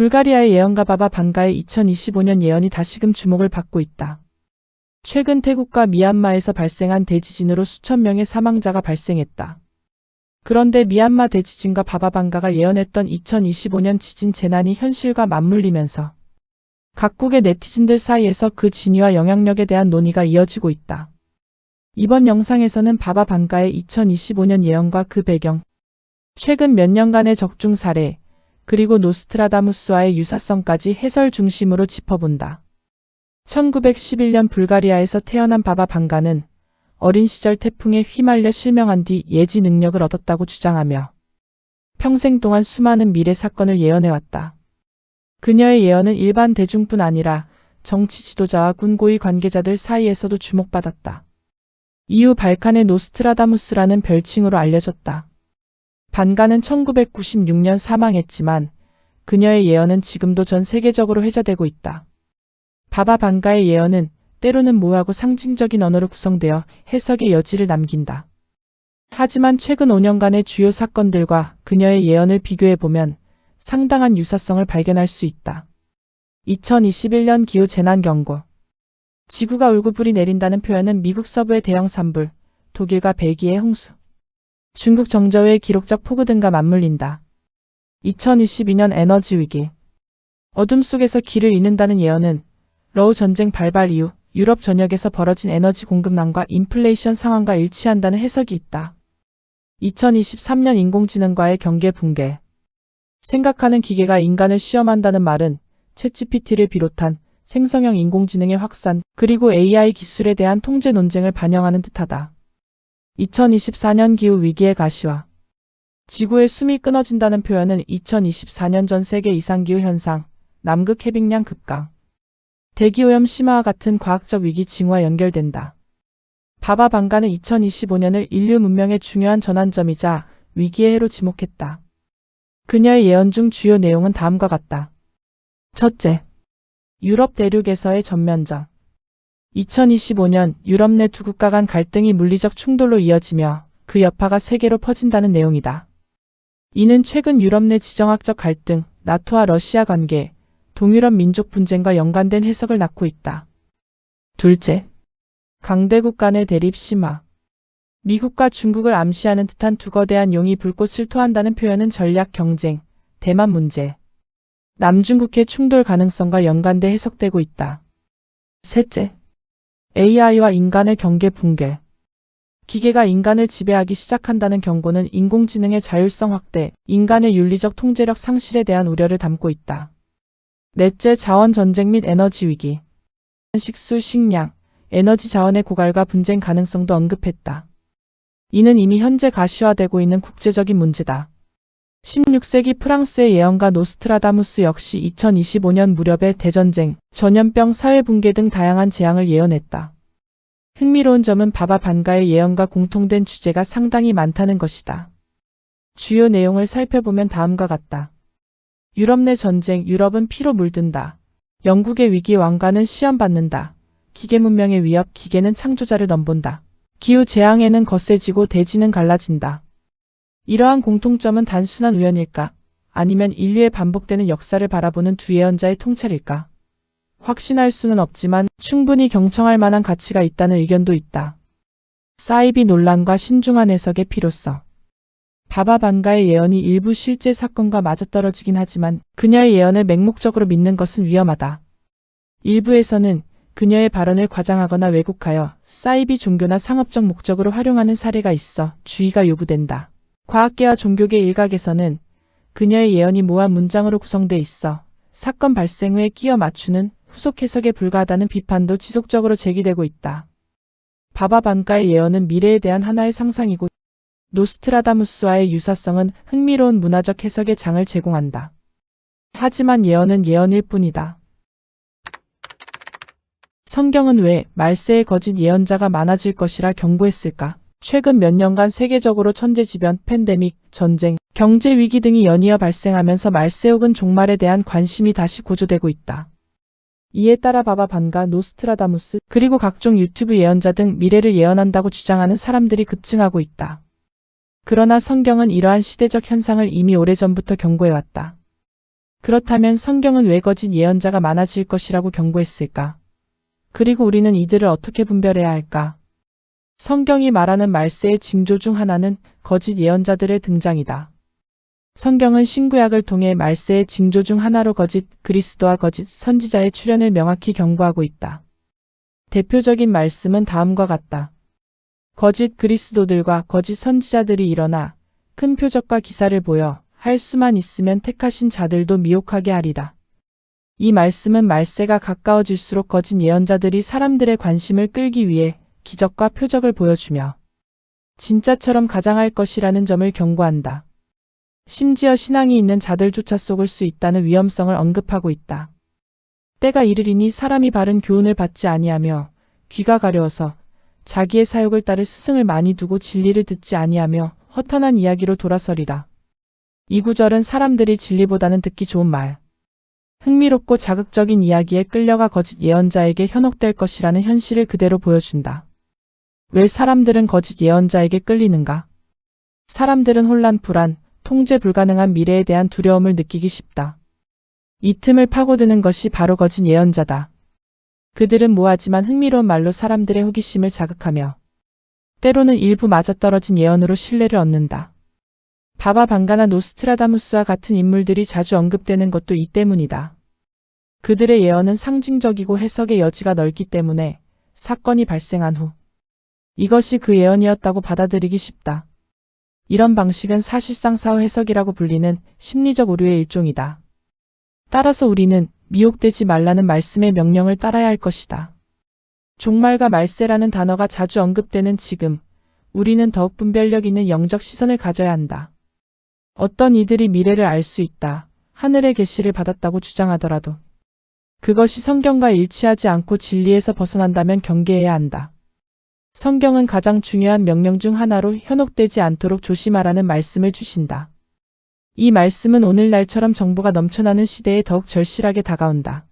불가리아의 예언가 바바 방가의 2025년 예언이 다시금 주목을 받고 있다. 최근 태국과 미얀마에서 발생한 대지진으로 수천 명의 사망자가 발생했다. 그런데 미얀마 대지진과 바바 방가가 예언했던 2025년 지진 재난이 현실과 맞물리면서 각국의 네티즌들 사이에서 그 진위와 영향력에 대한 논의가 이어지고 있다. 이번 영상에서는 바바 방가의 2025년 예언과 그 배경, 최근 몇 년간의 적중 사례, 그리고 노스트라다무스와의 유사성까지 해설 중심으로 짚어본다. 1911년 불가리아에서 태어난 바바 방가는 어린 시절 태풍에 휘말려 실명한 뒤 예지 능력을 얻었다고 주장하며 평생 동안 수많은 미래 사건을 예언해왔다. 그녀의 예언은 일반 대중뿐 아니라 정치 지도자와 군 고위 관계자들 사이에서도 주목받았다. 이후 발칸의 노스트라다무스라는 별칭으로 알려졌다. 방가는 1996년 사망했지만 그녀의 예언은 지금도 전 세계적으로 회자되고 있다. 바바 방가의 예언은 때로는 모호하고 상징적인 언어로 구성되어 해석의 여지를 남긴다. 하지만 최근 5년간의 주요 사건들과 그녀의 예언을 비교해보면 상당한 유사성을 발견할 수 있다. 2021년 기후재난경고. 지구가 울고 불이 내린다는 표현은 미국 서부의 대형 산불, 독일과 벨기에의 홍수, 중국 정저우의 기록적 폭우 등과 맞물린다. 2022년 에너지 위기. 어둠 속에서 길을 잇는다는 예언은 러우 전쟁 발발 이후 유럽 전역에서 벌어진 에너지 공급난과 인플레이션 상황과 일치한다는 해석이 있다. 2023년 인공지능과의 경계 붕괴. 생각하는 기계가 인간을 시험한다는 말은 챗GPT를 비롯한 생성형 인공지능의 확산, 그리고 AI 기술에 대한 통제 논쟁을 반영하는 듯하다. 2024년 기후위기의 가시화. 지구의 숨이 끊어진다는 표현은 2024년 전 세계 이상기후 현상, 남극 해빙량 급강, 대기오염 심화와 같은 과학적 위기 징후와 연결된다. 바바 방가는 2025년을 인류 문명의 중요한 전환점이자 위기의 해로 지목했다. 그녀의 예언 중 주요 내용은 다음과 같다. 첫째, 유럽 대륙에서의 전면전. 2025년 유럽 내 두 국가 간 갈등이 물리적 충돌로 이어지며 그 여파가 세계로 퍼진다는 내용이다. 이는 최근 유럽 내 지정학적 갈등, 나토와 러시아 관계, 동유럽 민족 분쟁과 연관된 해석을 낳고 있다. 둘째, 강대국 간의 대립 심화. 미국과 중국을 암시하는 듯한 두 거대한 용이 불꽃을 토한다는 표현은 전략 경쟁, 대만 문제, 남중국해 충돌 가능성과 연관돼 해석되고 있다. 셋째, AI와 인간의 경계 붕괴. 기계가 인간을 지배하기 시작한다는 경고는 인공지능의 자율성 확대, 인간의 윤리적 통제력 상실에 대한 우려를 담고 있다. 넷째, 자원 전쟁 및 에너지 위기. 식수, 식량, 에너지 자원의 고갈과 분쟁 가능성도 언급했다. 이는 이미 현재 가시화되고 있는 국제적인 문제다. 16세기 프랑스의 예언가 노스트라다무스 역시 2025년 무렵에 대전쟁, 전염병, 사회붕괴 등 다양한 재앙을 예언했다. 흥미로운 점은 바바 방가의 예언과 공통된 주제가 상당히 많다는 것이다. 주요 내용을 살펴보면 다음과 같다. 유럽 내 전쟁, 유럽은 피로 물든다. 영국의 위기, 왕가는 시험받는다. 기계 문명의 위협, 기계는 창조자를 넘본다. 기후 재앙에는 거세지고 대지는 갈라진다. 이러한 공통점은 단순한 우연일까? 아니면 인류의 반복되는 역사를 바라보는 두 예언자의 통찰일까? 확신할 수는 없지만 충분히 경청할 만한 가치가 있다는 의견도 있다. 사이비 논란과 신중한 해석의 필요성. 바바 방가의 예언이 일부 실제 사건과 맞아떨어지긴 하지만 그녀의 예언을 맹목적으로 믿는 것은 위험하다. 일부에서는 그녀의 발언을 과장하거나 왜곡하여 사이비 종교나 상업적 목적으로 활용하는 사례가 있어 주의가 요구된다. 과학계와 종교계 일각에서는 그녀의 예언이 모호한 문장으로 구성돼 있어 사건 발생 후에 끼워 맞추는 후속 해석에 불과하다는 비판도 지속적으로 제기되고 있다. 바바 방가의 예언은 미래에 대한 하나의 상상이고 노스트라다무스와의 유사성은 흥미로운 문화적 해석의 장을 제공한다. 하지만 예언은 예언일 뿐이다. 성경은 왜 말세의 거짓 예언자가 많아질 것이라 경고했을까? 최근 몇 년간 세계적으로 천재지변, 팬데믹, 전쟁, 경제 위기 등이 연이어 발생하면서 말세 혹은 종말에 대한 관심이 다시 고조되고 있다. 이에 따라 바바 방가, 노스트라다무스, 그리고 각종 유튜브 예언자 등 미래를 예언한다고 주장하는 사람들이 급증하고 있다. 그러나 성경은 이러한 시대적 현상을 이미 오래전부터 경고해왔다. 그렇다면 성경은 왜 거짓 예언자가 많아질 것이라고 경고했을까? 그리고 우리는 이들을 어떻게 분별해야 할까? 성경이 말하는 말세의 징조 중 하나는 거짓 예언자들의 등장이다. 성경은 신구약을 통해 말세의 징조 중 하나로 거짓 그리스도와 거짓 선지자의 출현을 명확히 경고하고 있다. 대표적인 말씀은 다음과 같다. 거짓 그리스도들과 거짓 선지자들이 일어나 큰 표적과 기사를 보여 할 수만 있으면 택하신 자들도 미혹하게 하리라. 이 말씀은 말세가 가까워질수록 거짓 예언자들이 사람들의 관심을 끌기 위해 기적과 표적을 보여주며 진짜처럼 가장할 것이라는 점을 경고한다. 심지어 신앙이 있는 자들조차 속을 수 있다는 위험성을 언급하고 있다. 때가 이르리니 사람이 바른 교훈을 받지 아니하며 귀가 가려워서 자기의 사욕을 따를 스승을 많이 두고 진리를 듣지 아니하며 허탄한 이야기로 돌아서리라. 이 구절은 사람들이 진리보다는 듣기 좋은 말, 흥미롭고 자극적인 이야기에 끌려가 거짓 예언자에게 현혹될 것이라는 현실을 그대로 보여준다. 왜 사람들은 거짓 예언자에게 끌리는가? 사람들은 혼란, 불안, 통제 불가능한 미래에 대한 두려움을 느끼기 쉽다. 이 틈을 파고드는 것이 바로 거짓 예언자다. 그들은 모하지만 흥미로운 말로 사람들의 호기심을 자극하며 때로는 일부 맞아떨어진 예언으로 신뢰를 얻는다. 바바 방가나 노스트라다무스와 같은 인물들이 자주 언급되는 것도 이 때문이다. 그들의 예언은 상징적이고 해석의 여지가 넓기 때문에 사건이 발생한 후 이것이 그 예언이었다고 받아들이기 쉽다. 이런 방식은 사실상 사후 해석이라고 불리는 심리적 오류의 일종이다. 따라서 우리는 미혹되지 말라는 말씀의 명령을 따라야 할 것이다. 종말과 말세라는 단어가 자주 언급되는 지금, 우리는 더욱 분별력 있는 영적 시선을 가져야 한다. 어떤 이들이 미래를 알 수 있다, 하늘의 계시를 받았다고 주장하더라도 그것이 성경과 일치하지 않고 진리에서 벗어난다면 경계해야 한다. 성경은 가장 중요한 명령 중 하나로 현혹되지 않도록 조심하라는 말씀을 주신다. 이 말씀은 오늘날처럼 정보가 넘쳐나는 시대에 더욱 절실하게 다가온다.